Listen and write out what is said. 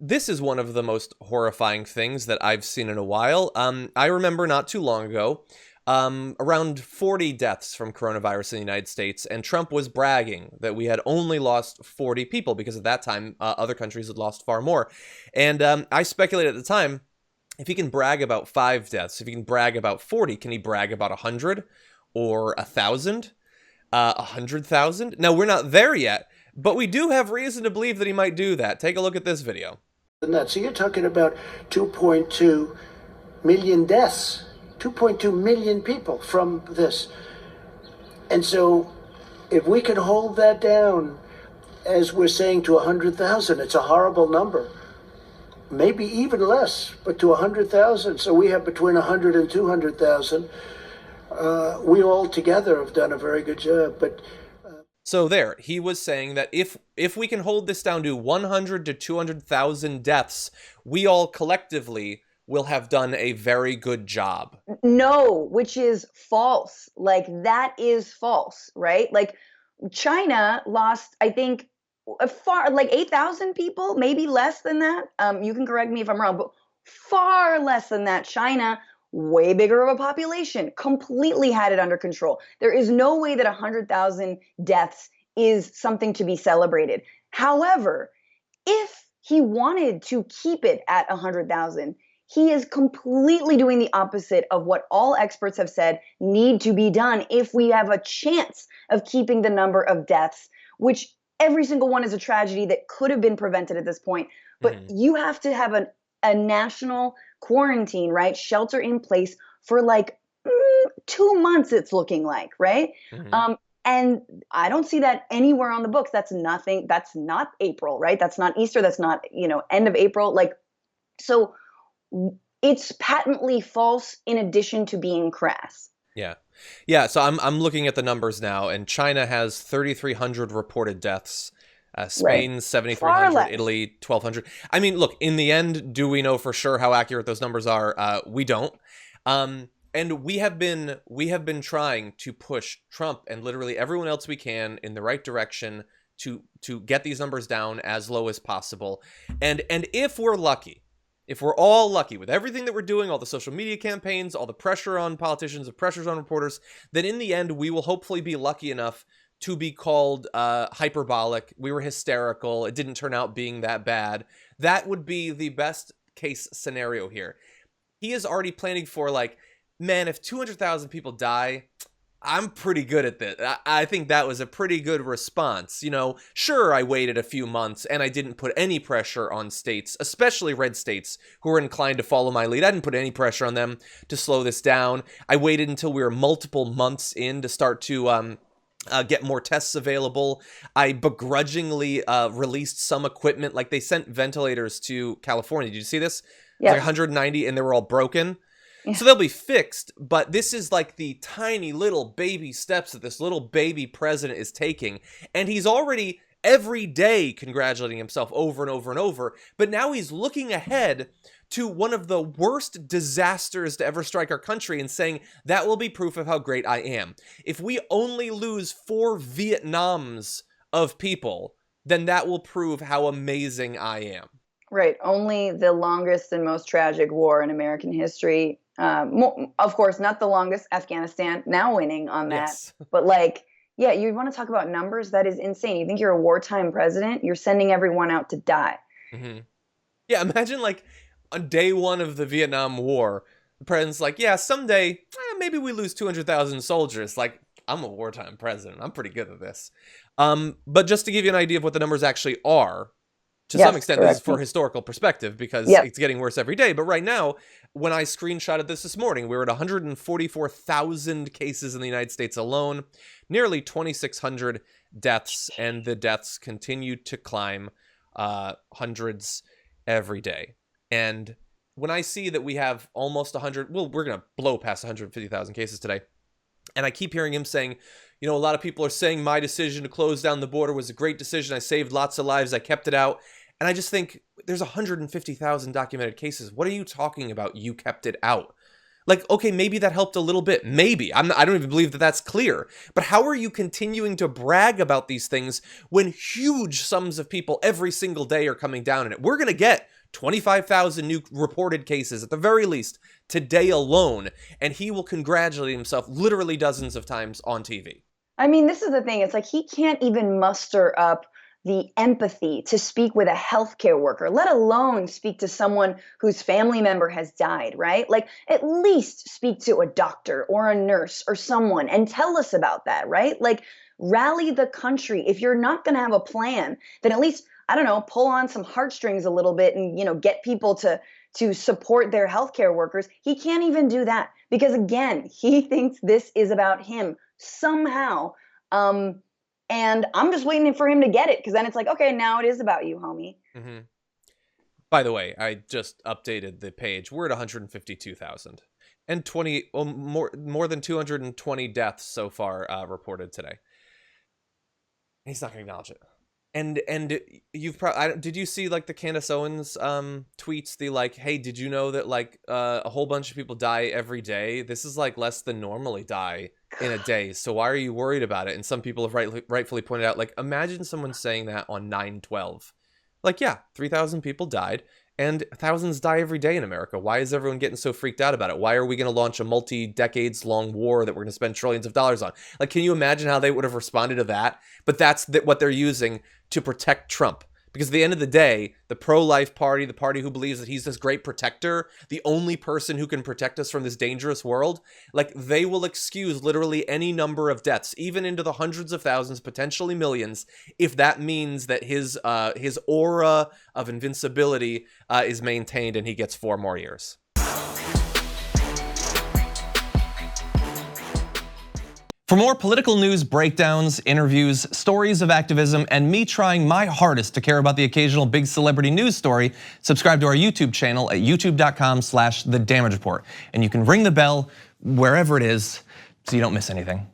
This is one of the most horrifying things that I've seen in a while. I remember not too long ago, around 40 deaths from coronavirus in the United States, and Trump was bragging that we had only lost 40 people because at that time, other countries had lost far more. And I speculated at the time, if he can brag about 5 deaths, if he can brag about 40, can he brag about 100 or 1,000, 100,000? Now, we're not there yet, but we do have reason to believe that he might do that. Take a look at this video. So you're talking about 2.2 million deaths, 2.2 million people from this. And so if we can hold that down, as we're saying, to 100,000, it's a horrible number. Maybe even less, but to 100,000. So we have between 100 and 200,000. We all together have done a very good job, but so there, he was saying that if we can hold this down to 100 to 200,000 deaths, we all collectively will have done a very good job. No, which is false. Like, that is false, right? Like, China lost, I think, like 8,000 people, maybe less than that. You can correct me if I'm wrong, but far less than that. China, way bigger of a population, completely had it under control. There is no way that 100,000 deaths is something to be celebrated. However, if he wanted to keep it at 100,000, he is completely doing the opposite of what all experts have said need to be done if we have a chance of keeping the number of deaths, which every single one is a tragedy that could have been prevented at this point. But you have to have a national quarantine, right? Shelter in place for like 2 months, it's looking like, right? And I don't see that anywhere on the books. That's nothing. That's not April, right? That's not Easter. That's not, end of April. Like, so it's patently false in addition to being crass. Yeah. So I'm looking at the numbers now, and China has 3,300 reported deaths. Spain, right. 7,300, Italy, 1,200. I mean, look, in the end, do we know for sure how accurate those numbers are? We don't. And we have been trying to push Trump and literally everyone else we can in the right direction to get these numbers down as low as possible. And if we're lucky, if we're all lucky with everything that we're doing, all the social media campaigns, all the pressure on politicians, the pressures on reporters, then in the end, we will hopefully be lucky enough to be called hyperbolic. We were hysterical. It didn't turn out being that bad. That would be the best case scenario here. He is already planning for, like, man, if 200,000 people die, I'm pretty good at this. I think that was a pretty good response. Sure, I waited a few months and I didn't put any pressure on states, especially red states who were inclined to follow my lead. I didn't put any pressure on them to slow this down. I waited until we were multiple months in to start to get more tests available. I begrudgingly released some equipment. Like, they sent ventilators to California. Did you see this? Yeah. Like 190, and they were all broken. Yeah. So they'll be fixed, but this is like the tiny little baby steps that this little baby president is taking. And he's already every day congratulating himself over and over and over. But now he's looking ahead to one of the worst disasters to ever strike our country and saying that will be proof of how great I am. If we only lose 4 Vietnams of people, then that will prove how amazing I am. Right. Only the longest and most tragic war in American history. Of course, not the longest. Afghanistan now winning on that. Yes. But you want to talk about numbers? That is insane. You think you're a wartime president? You're sending everyone out to die. Yeah. Imagine on day 1 of the Vietnam War, the president's like, yeah, someday maybe we lose 200,000 soldiers. Like, I'm a wartime president. I'm pretty good at this. But just to give you an idea of what the numbers actually are, to some extent, this is for historical perspective because it's getting worse every day. But right now, when I screenshotted this morning, we were at 144,000 cases in the United States alone, nearly 2,600 deaths, and the deaths continue to climb hundreds every day. And when I see that we have almost 100, well, we're going to blow past 150,000 cases today. And I keep hearing him saying, a lot of people are saying my decision to close down the border was a great decision. I saved lots of lives. I kept it out. And I just think there's 150,000 documented cases. What are you talking about? You kept it out. Like, okay, maybe that helped a little bit. Maybe. I don't even believe that that's clear. But how are you continuing to brag about these things when huge sums of people every single day are coming down in it? We're going to get 25,000 new reported cases at the very least today alone, and he will congratulate himself literally dozens of times on TV. I mean, this is the thing. It's like he can't even muster up the empathy to speak with a healthcare worker, let alone speak to someone whose family member has died, right? Like, at least speak to a doctor or a nurse or someone and tell us about that, right? Like, rally the country. If you're not going to have a plan, then at least, I don't know, pull on some heartstrings a little bit and, get people to support their healthcare workers. He can't even do that because, again, he thinks this is about him somehow. And I'm just waiting for him to get it, because then it's like, okay, now it is about you, homie. Mm-hmm. By the way, I just updated the page. We're at 152,000 and more than 220 deaths so far reported today. He's not going to acknowledge it. And you've probably, did you see like the Candace Owens tweets? The like, hey, did you know that like a whole bunch of people die every day? This is like less than normally die in a day. So why are you worried about it? And some people have rightfully pointed out, like, imagine someone saying that on 9/12. Like, yeah, 3,000 people died and thousands die every day in America. Why is everyone getting so freaked out about it? Why are we going to launch a multi-decades long war that we're going to spend trillions of dollars on? Like, can you imagine how they would have responded to that? But that's what they're using to protect Trump. Because at the end of the day, the pro-life party, the party who believes that he's this great protector, the only person who can protect us from this dangerous world, like, they will excuse literally any number of deaths, even into the hundreds of thousands, potentially millions, if that means that his aura of invincibility is maintained and he gets 4 more years. For more political news breakdowns, interviews, stories of activism, and me trying my hardest to care about the occasional big celebrity news story, subscribe to our YouTube channel at youtube.com/The Damage Report. And you can ring the bell wherever it is so you don't miss anything.